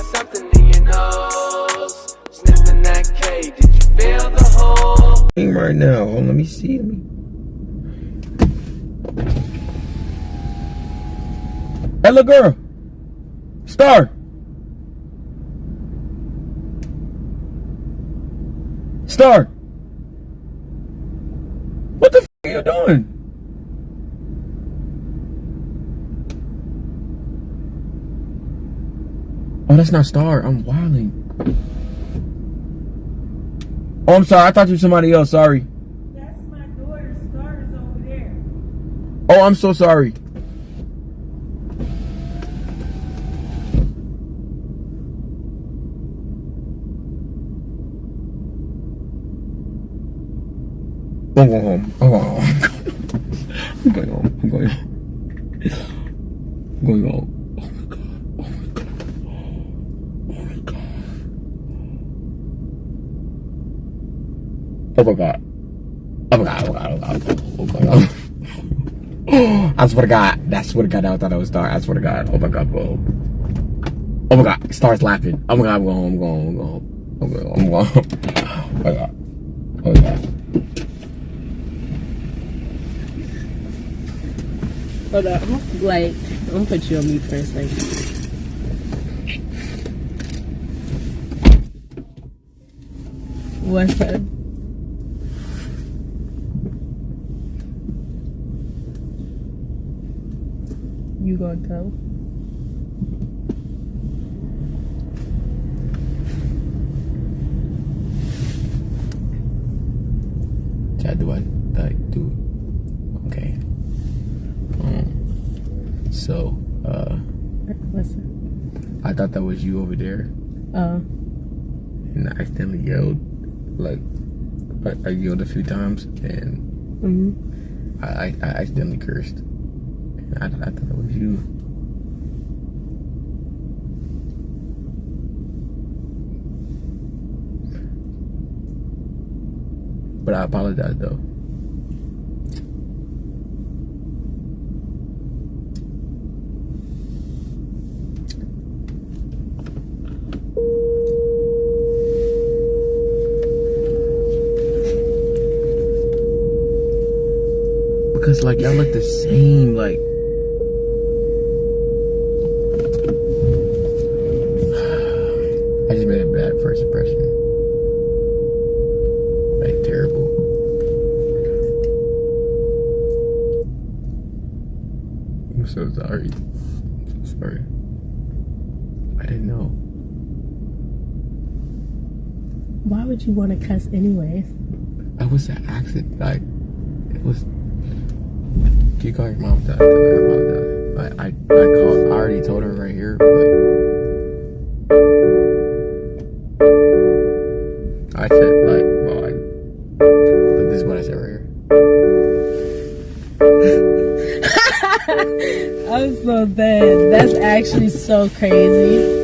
something in your nose. Sniffing that K, did you feel the hole? Right now, hold on, let me see. Hey, little girl. Star. Star. What the f are you doing? Oh, that's not Star. I'm wilding. Oh, I'm sorry. I thought you were somebody else. Sorry. That's my daughter. Star is over there. Oh, I'm so sorry. I'm going home. I'm going home. I'm going home. I'm going home. I'm going home. Oh my god. Oh my god. Oh my god. Oh my god. Oh my god. I swear to God. I swear to God. I thought I was Star. I swear to God. Oh my god, bro. Oh my god. Star's laughing. Oh my god. I'm going home. I'm going home. I'm going home. I'm going home. Oh my god. Oh my god. Hold up. Like, I'm gonna put you on mute for a second. What's up? You gonna go? Do I like do? Okay. So What's up? I thought that was you over there, and I accidentally yelled. Like I yelled a few times, and I accidentally cursed. And I thought it was you. But I apologize though. Because like y'all look the same, like I just made a bad first impression. Like terrible. I'm so sorry. I'm so sorry. I didn't know. Why would you want to cuss anyways? It was an accident. Like it was. Can you call your mom? Tell her I apologize. I called. I already told her right here. But I said like, well, this is what I said right here. I'm so bad. That's actually so crazy.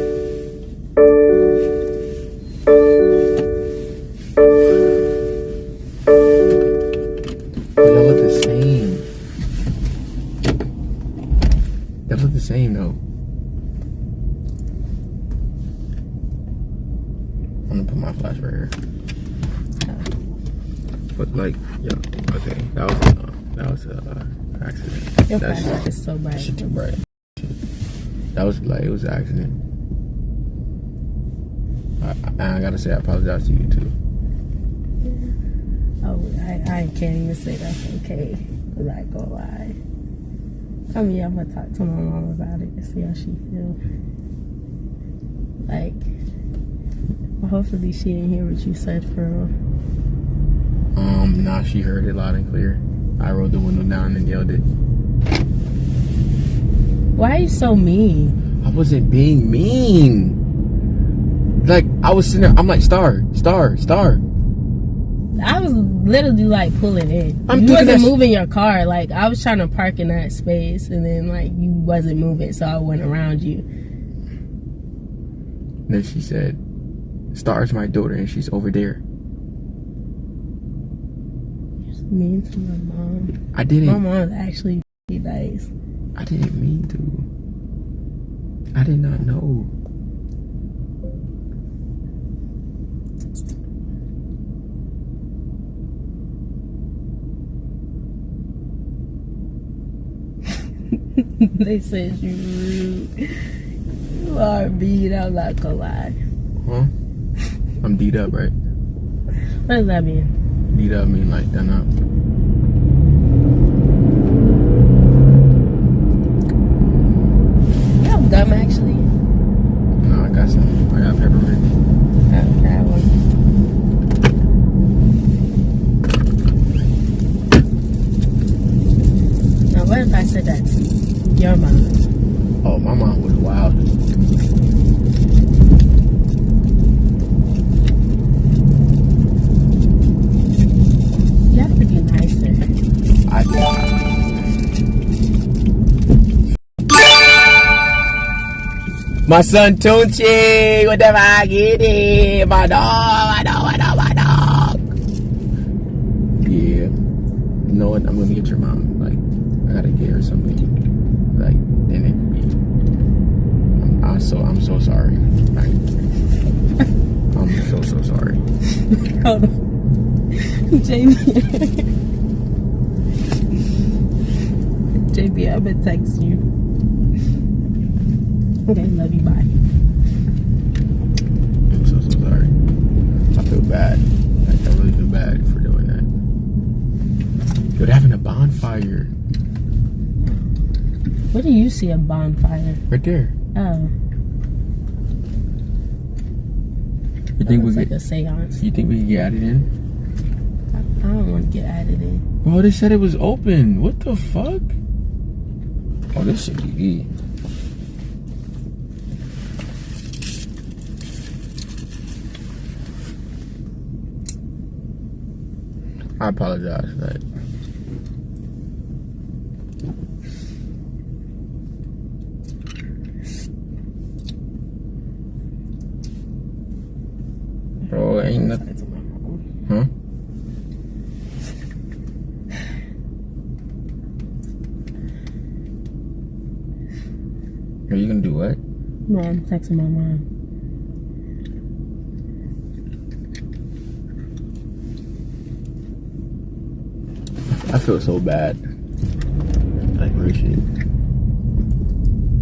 Y'all look the same. Y'all look the same though. I'm gonna put my flash right here. But like, yeah, okay, that was accident. Your flashlight is so bright. Shit too bright. That was like, it was an accident. I gotta say I apologize to you too. Oh, I can't even say that's okay. Cause I ain't gonna lie. I mean, I'm gonna talk to my mom about it and see how she feels. Like, hopefully she didn't hear what you said for real. Nah, she heard it loud and clear. I rolled the window down and yelled it. Why are you so mean? I wasn't being mean. Like, I was sitting there, I'm like, Star. I was literally like pulling in. You wasn't moving your car. Like, I was trying to park in that space, and then like you wasn't moving, so I went around you. Then she said, Star's my daughter and she's over there. You're just mean to my mom. I didn't. My mom's actually nice. I didn't mean to. I did not know. They said you rude. You are beat. I'm not gonna lie. Huh? I'm D'd up, right? What does that mean? D'd up mean like done up. You have gum actually? No, I got some. I got peppermint. That one. Now, what if I said that to your mom? Oh, my mom was wild. You have to be nicer. I think. My son Tunchi, whatever I get it. My dog. Yeah. You know what? I'm gonna get your mom. Like, I gotta get her something. Like, then it could be. I'm so sorry. Like, I'm so sorry. Hold on. JB. JB, I'm gonna text you. Okay, love you, bye. I'm so sorry. I feel bad. Like, I really feel bad for doing that. Yo, they're having a bonfire. Where do you see a bonfire? Right there. Oh. You think we It's like get? a seance. You think we can get added in? I don't want to get added in. Bro, they said it was open. What the fuck? Oh, this shit be. I apologize for that. Bro, ain't nothing. Huh? Are you gonna do what? No, I'm texting my mom. I feel so bad. Like, real shit.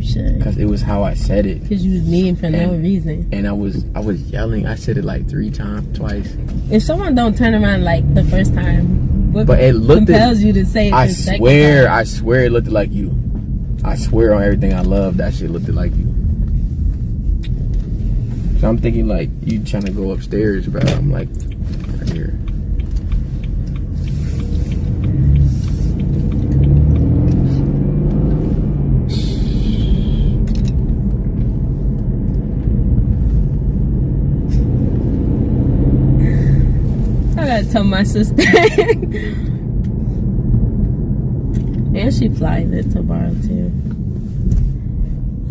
Shit. Because it was how I said it. Because you was mean for no reason. And I was yelling. I said it like twice. If someone don't turn around like the first time, what But it looked compels you to say it the second time? I swear it looked like you. I swear on everything I love, that shit looked like you. So I'm thinking like, you trying to go upstairs, bro. I'm like, right here. I gotta tell my sister. And she flies it tomorrow too.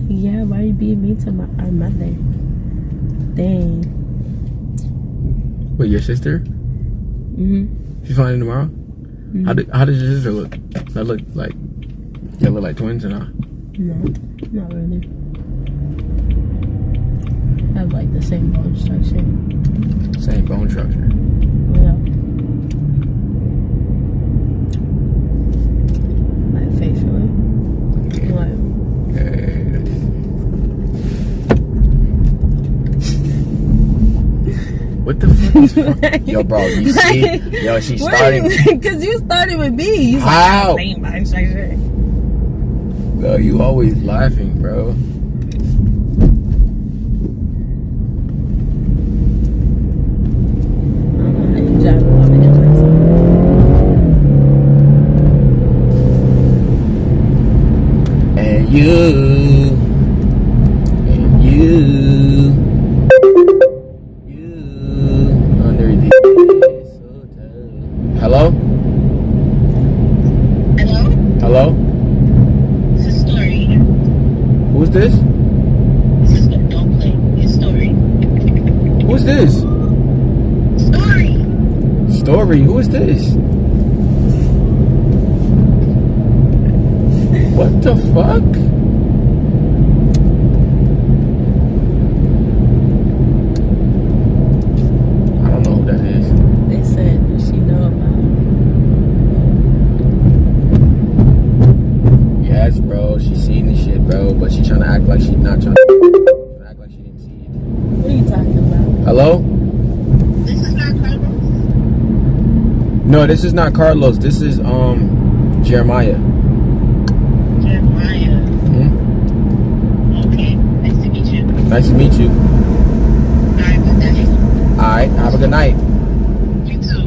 Yeah, why you being mean to our mother? Dang. Wait, your sister? Mhm. She's flying tomorrow? Mm-hmm. How does your sister look? They look like twins or not? No, not really. Have like the same bone structure. Same bone structure. Yeah. Like facially. Like, what the fuck is fuck? Yo, bro, you see? Yo, she's starting. Because you started with me. You How? said same bone structure. Bro, you always laughing, bro. And you under this hotel. Hello? Hello? Hello? This is Story. Who's this? This is don't play. It's Story. Who's this? Story. Story, who is this? What the fuck? I don't know who that is. They said, does she know about Yes, bro. She Hello? This is not Carlos. No, this is not Carlos. This is Jeremiah. Jeremiah. Okay. Nice to meet you. Nice to meet you. Alright, good day. Alright, have a good night. You too.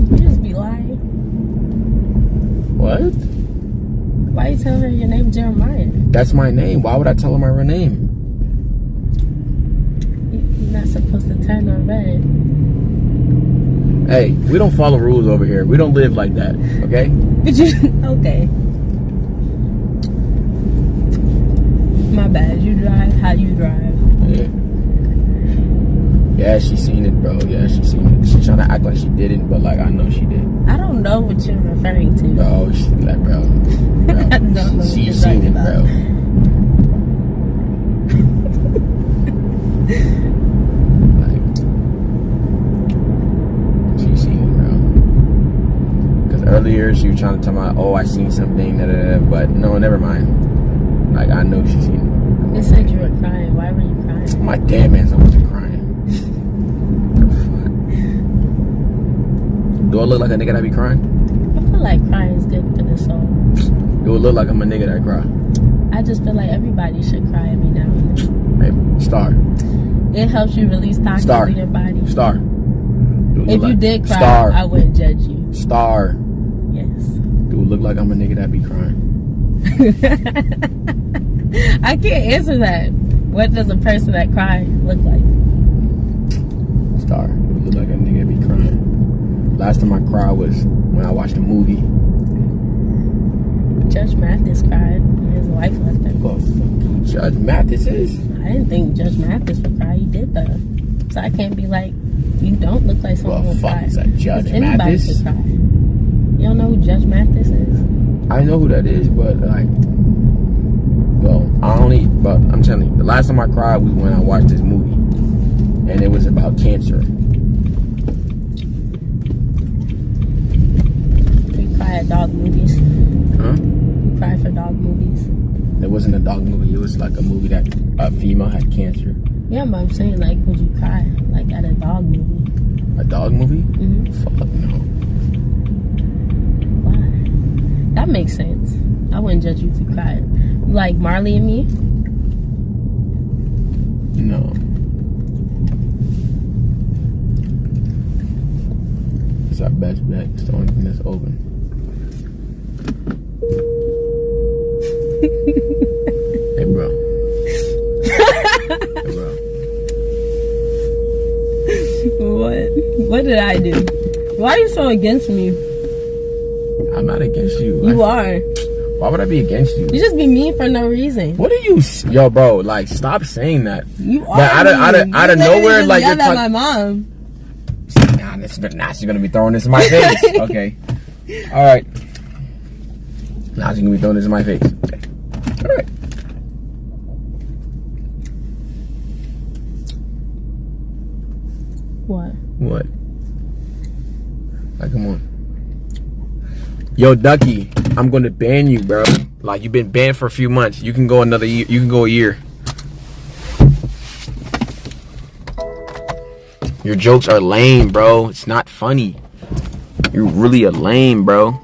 You just be lying. What? Why you tell her your name Jeremiah? That's my name. Why would I tell her my real name? You're not supposed to turn on red. Hey, we don't follow rules over here. We don't live like that, okay? But you, okay. My bad. You drive how you drive. Yeah. Yeah, she seen it, bro. Yeah, she seen it. She trying to act like she didn't, but like I know she did. I don't know what you're referring to. Bro, she like, bro. I don't know what She you're seen talking it, about. bro. Like, she seen it, bro. Because earlier she was trying to tell me, oh, I seen something, but no, never mind. Like, I know she seen it. It said you were crying. Why were you crying? My damn ass, I wasn't crying. Do I look like a nigga that be crying? I feel like crying is good for the soul. Do it look like I'm a nigga that cry? I just feel like everybody should cry every now and then. Hey, star. It helps you release toxins Star. in your body. Star. If you did cry, Star. I wouldn't judge you. Star. Yes. Do it look like I'm a nigga that be crying? I can't answer that. What does a person that cry look like? Star. Do it look like a nigga that be crying? Last time I cried was when I watched a movie. Judge Mathis cried when his wife left him. Oh, fuck who Judge Mathis is? I didn't think Judge Mathis would cry. He did though. So I can't be like, you don't look like someone Well, who fuck, cry. is that Judge 'Cause anybody Mathis? should cry. You don't know who Judge Mathis is? I know who that is, but like, well, but I'm telling you, the last time I cried was when I watched this movie, and it was about cancer. You cry at dog movies. Huh? You cry for dog movies. It wasn't a dog movie. It was like a movie that a female had cancer. Yeah, but I'm saying, like, would you cry like at a dog movie? A dog movie? Mm-hmm. Fuck no. Why? That makes sense. I wouldn't judge you if you cried. Like Marley and Me? No. It's our best bet. It's the only thing that's open. Hey, bro. Hey, bro. What? What did I do? Why are you so against me? I'm not against you. You are. Why would I be against you? You just be mean for no reason. What are you, yo, bro? Like, stop saying that. You are. But out of nowhere, like you're at my talking. mom. Now she's gonna be throwing this in my face. Okay. All right. Now she's gonna be throwing this in my face. Okay. All right. What? What? Like, come on. Yo, Ducky, I'm gonna ban you, bro. Like, you've been banned for a few months. You can go another year. You can go a year. Your jokes are lame, bro. It's not funny. You're really a lame, bro.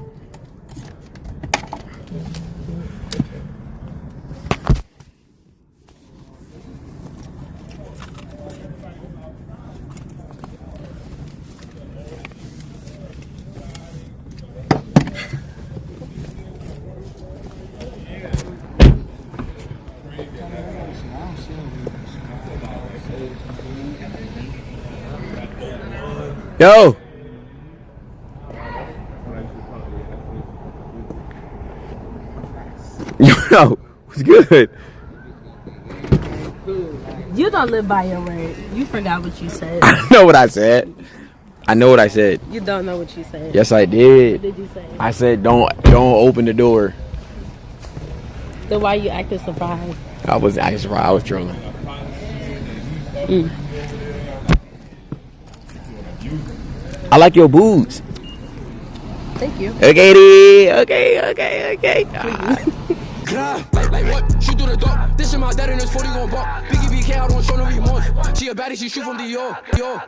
Yo. Yo, what's good? You don't live by your word. You forgot what you said. I know what I said. I know what I said. You don't know what you said. Yes, I What did. did you say? I said don't open the door. Then why you acting surprised? I was trolling. I like your boobs. Thank you. Okay. Like what? Shoot through the door. This is my dad and his 40 gon' bump. Biggie BK, I don't show no remorse. She a baddie, she shoot from the yo.